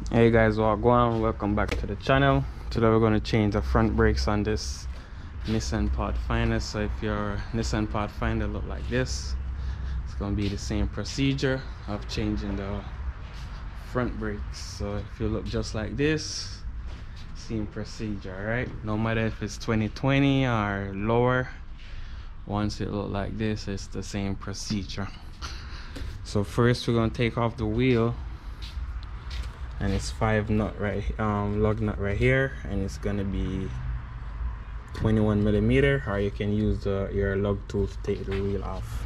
Hey guys, what's going on? Welcome back to the channel. Today we're going to change the front brakes on this Nissan Pathfinder. So if your Nissan Pathfinder look like this, it's going to be the same procedure of changing the front brakes. So if you look just like this, same procedure, right? No matter if it's 2020 or lower, once it look like this, it's the same procedure. So first we're going to take off the wheel, and it's 5 nut right lug nut right here, and it's gonna be 21 millimeter, or you can use your lug tool to take the wheel off.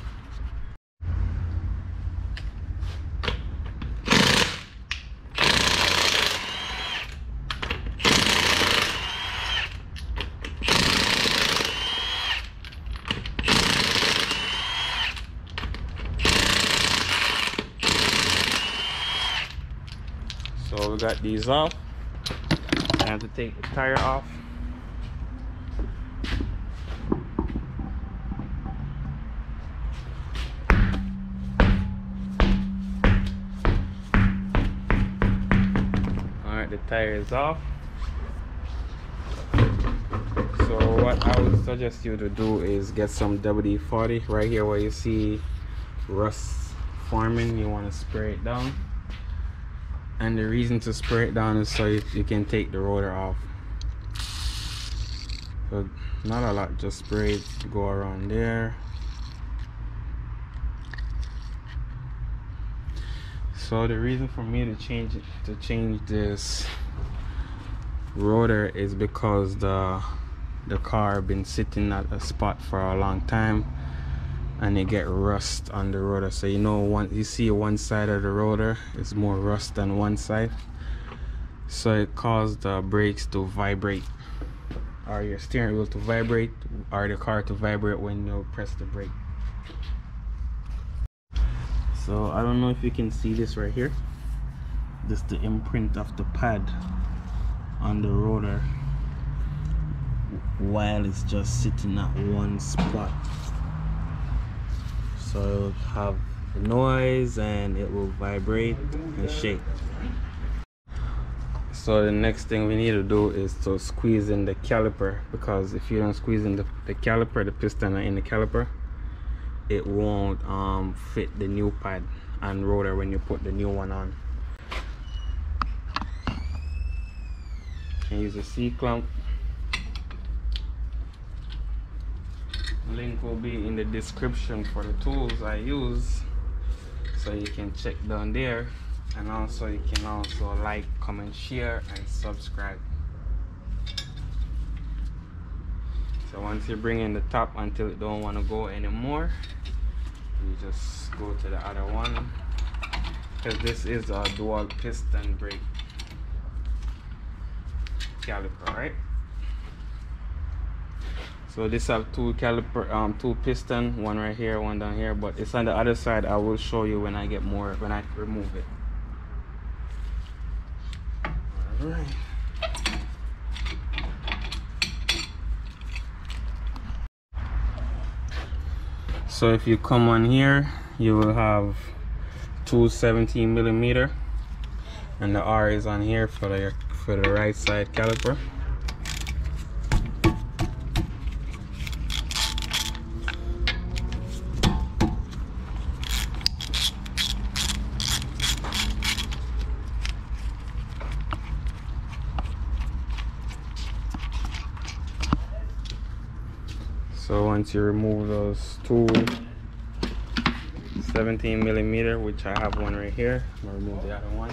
So we got these off. I have to take the tire off. Alright, the tire is off. So what I would suggest you to do is get some WD-40 right here where you see rust forming. You want to spray it down. And the reason to spray it down is so you can take the rotor off. So not a lot, just spray it, go around there. So the reason for me to change this rotor is because the car been sitting at a spot for a long time, and you get rust on the rotor. So you know, once you see one side of the rotor is more rust than one side, so it caused the brakes to vibrate, or your steering wheel to vibrate, or the car to vibrate when you press the brake. So I don't know if you can see this right here. This is the imprint of the pad on the rotor while it's just sitting at one spot. So it will have noise and it will vibrate and shake. So the next thing we need to do is to squeeze in the caliper, because if you don't squeeze in the caliper, the piston in the caliper, it won't fit the new pad and rotor when you put the new one on. You can use a C-clamp. Link will be in the description for the tools I use, so you can check down there, and also you can also like, comment, share, and subscribe. So once you bring in the top until it don't want to go anymore, you just go to the other one, because this is a dual piston brake caliper, right? So this have two caliper, two piston, one right here, one down here, but it's on the other side. I will show you when I get more, when I remove it. All right. So if you come on here, you will have two 17 millimeter, and the R is on here for the right side caliper. So once you remove those two 17 millimeter, which I have one right here, I'm gonna remove the other one.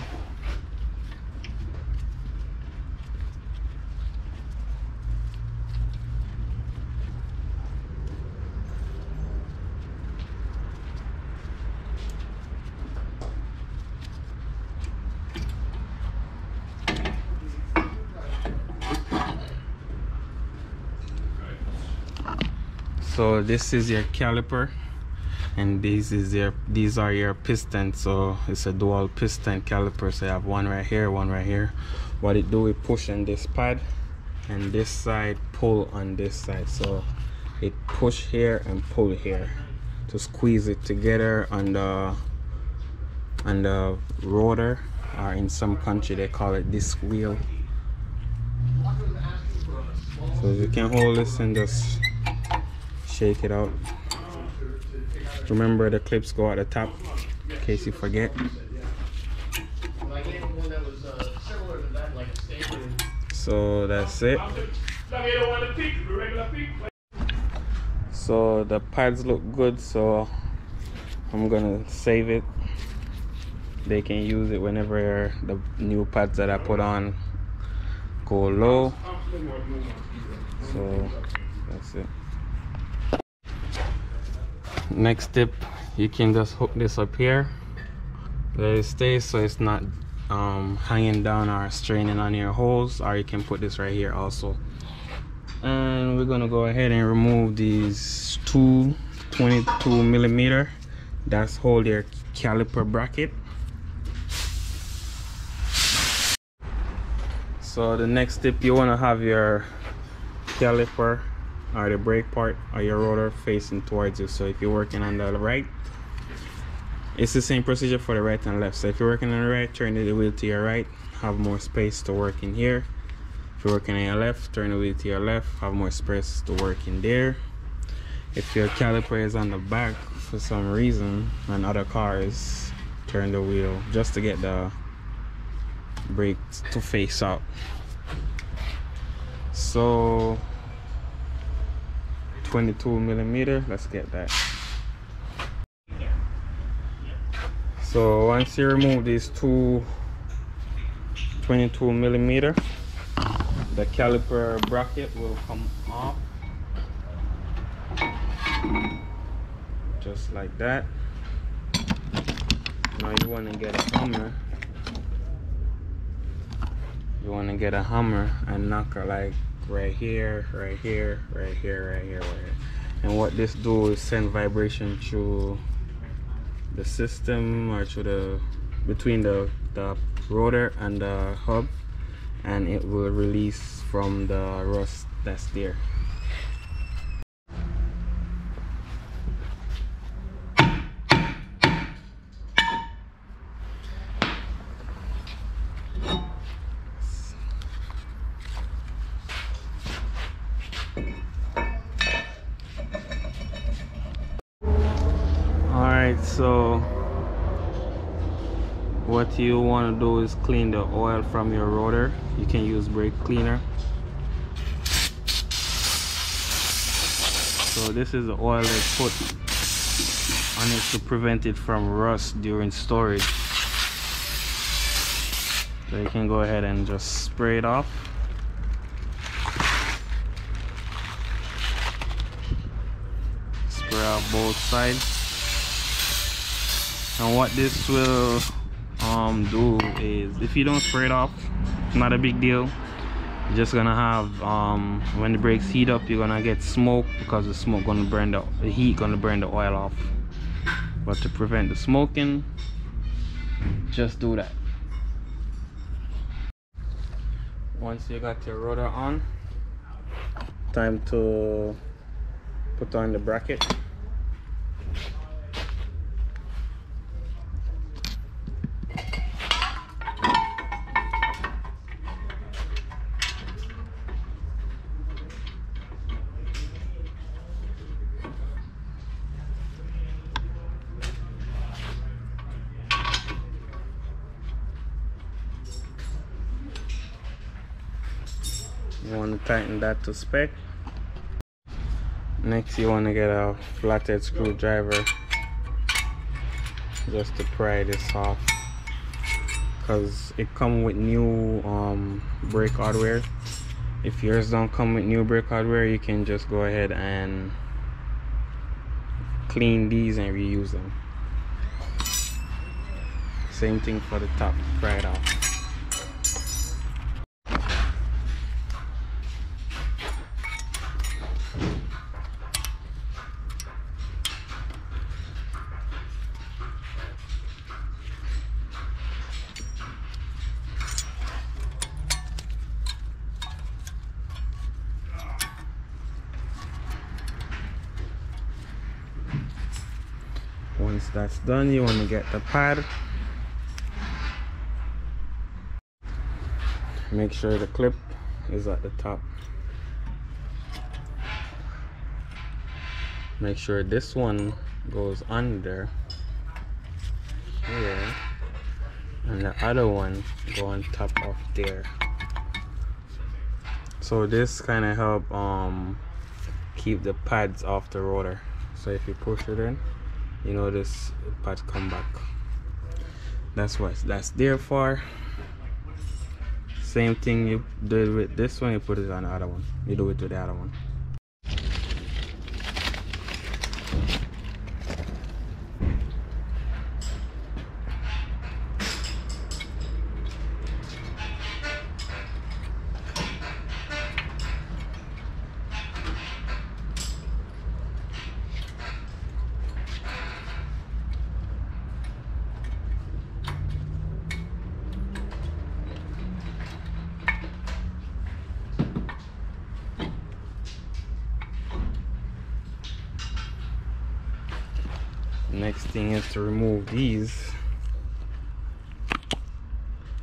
So this is your caliper, and these are your pistons. So it's a dual piston caliper. So you have one right here, one right here. What it do, it push on this pad, and this side pull on this side. So it push here and pull here to squeeze it together on the rotor or in some country they call it disc wheel. So you can hold this and just shake it out. Remember the clips go at the top in case you forget. So that's it. So the pads look good, so I'm gonna save it. They can use it whenever the new pads that I put on go low. So that's it. Next tip, you can just hook this up here, let it stay so it's not hanging down or straining on your holes, or you can put this right here also. And we're gonna go ahead and remove these two 22mm that's hold your caliper bracket. So the next step, you want to have your caliper or the brake part or your rotor facing towards you. So if you're working on the right, it's the same procedure for the right and left. So if you're working on the right, turn the wheel to your right, have more space to work in here. If you're working on your left, turn the wheel to your left, have more space to work in there. If your caliper is on the back for some reason on other cars, turn the wheel just to get the brake to face out. So 22mm, let's get that. So once you remove these two 22mm, the caliper bracket will come off just like that. Now you want to get a hammer. You want to get a hammer and knock her like right here, right here, right here, right here, right here. And what this do is send vibration through the system or through the between the rotor and the hub, and it will release from the rust that's there. Alright, so what you want to do is clean the oil from your rotor. You can use brake cleaner. So this is the oil they put on it to prevent it from rust during storage. So you can go ahead and just spray it off. Spray off both sides. And what this will do is, if you don't spray it off, not a big deal. You're just gonna have when the brakes heat up, you're gonna get smoke because the smoke gonna burn the heat gonna burn the oil off. But to prevent the smoking, just do that. Once you got your rotor on, time to put on the bracket. You want to tighten that to spec. Next you want to get a flathead screwdriver just to pry this off, because it comes with new brake hardware. If yours don't come with new brake hardware, you can just go ahead and clean these and reuse them. Same thing for the top, pry it off. Once that's done, you want to get the pad. make sure the clip is at the top. Make sure this one goes under here and the other one go on top of there. So this kind of help keep the pads off the rotor. So if you push it in, you know this pad come back. That's what that's there for. Same thing you did with this one, you put it on the other one. You do it to the other one. Next thing is to remove these.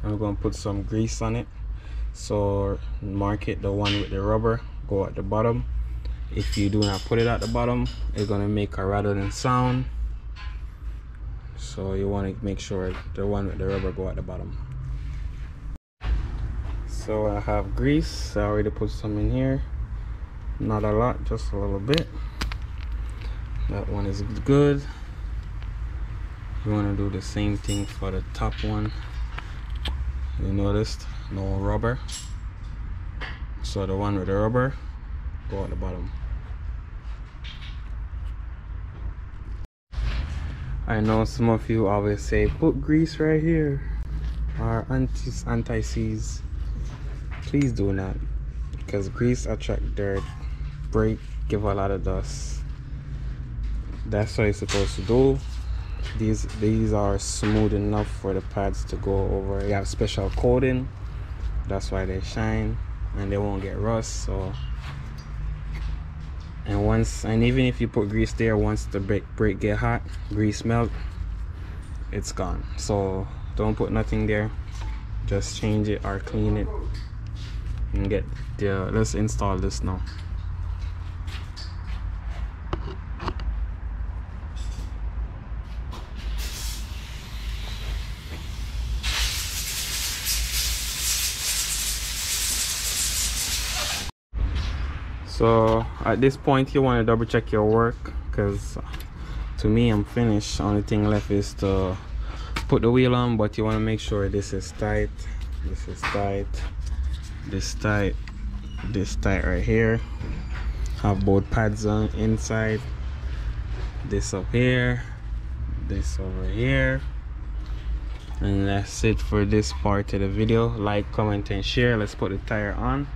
I'm going to put some grease on it. So mark it, the one with the rubber go at the bottom. If you do not put it at the bottom, it's going to make a rattling sound. So you want to make sure the one with the rubber go at the bottom. So I have grease. I already put some in here. Not a lot, just a little bit. That one is good. You want to do the same thing for the top one. You noticed no rubber, so the one with the rubber go at the bottom. I know some of you always say put grease right here or anti-seize. Please do not, because grease attract dirt, break, give a lot of dust. That's what it's supposed to do. These are smooth enough for the pads to go over. You have special coating, that's why they shine and they won't get rust. So and even if you put grease there, once the brake get hot, grease melt, it's gone. So don't put nothing there, just change it or clean it and get the let's install this now. So at this point you want to double check your work, because to me I'm finished. Only thing left is to put the wheel on, but you want to make sure this is tight, this is tight, this tight, this tight right here. Have both pads on inside, this up here, this over here. And that's it for this part of the video. Like, comment and share. Let's put the tire on.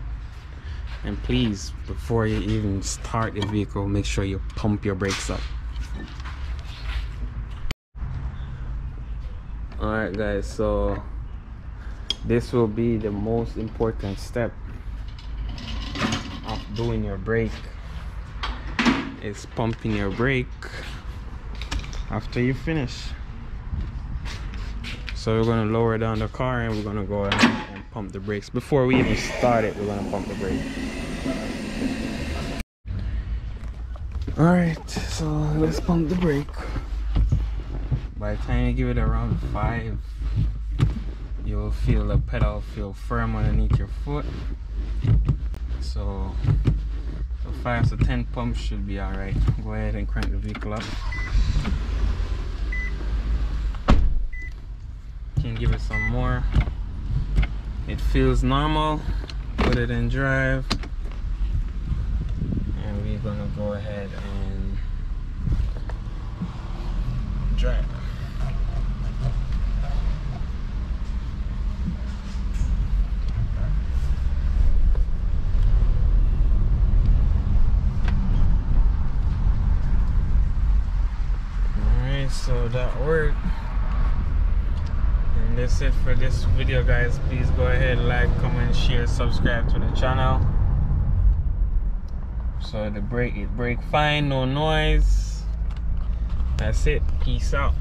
And please, before you even start the vehicle, make sure you pump your brakes up. Alright guys, so this will be the most important step of doing your brake, is pumping your brake after you finish. So we're going to lower down the car and we're going to go ahead and pump the brakes. Before we even start it, we're going to pump the brake. Alright, so let's pump the brake. By the time you give it around 5, you'll feel the pedal feel firm underneath your foot. So 5 to 10 pumps should be alright. Go ahead and crank the vehicle up. Can give it some more. It feels normal. Put it in drive, and we're gonna go ahead and drive. Alright, so that worked. And that's it for this video, guys. Please go ahead, like, comment, share, subscribe to the channel. So the brake, it brake fine, no noise. That's it. Peace out.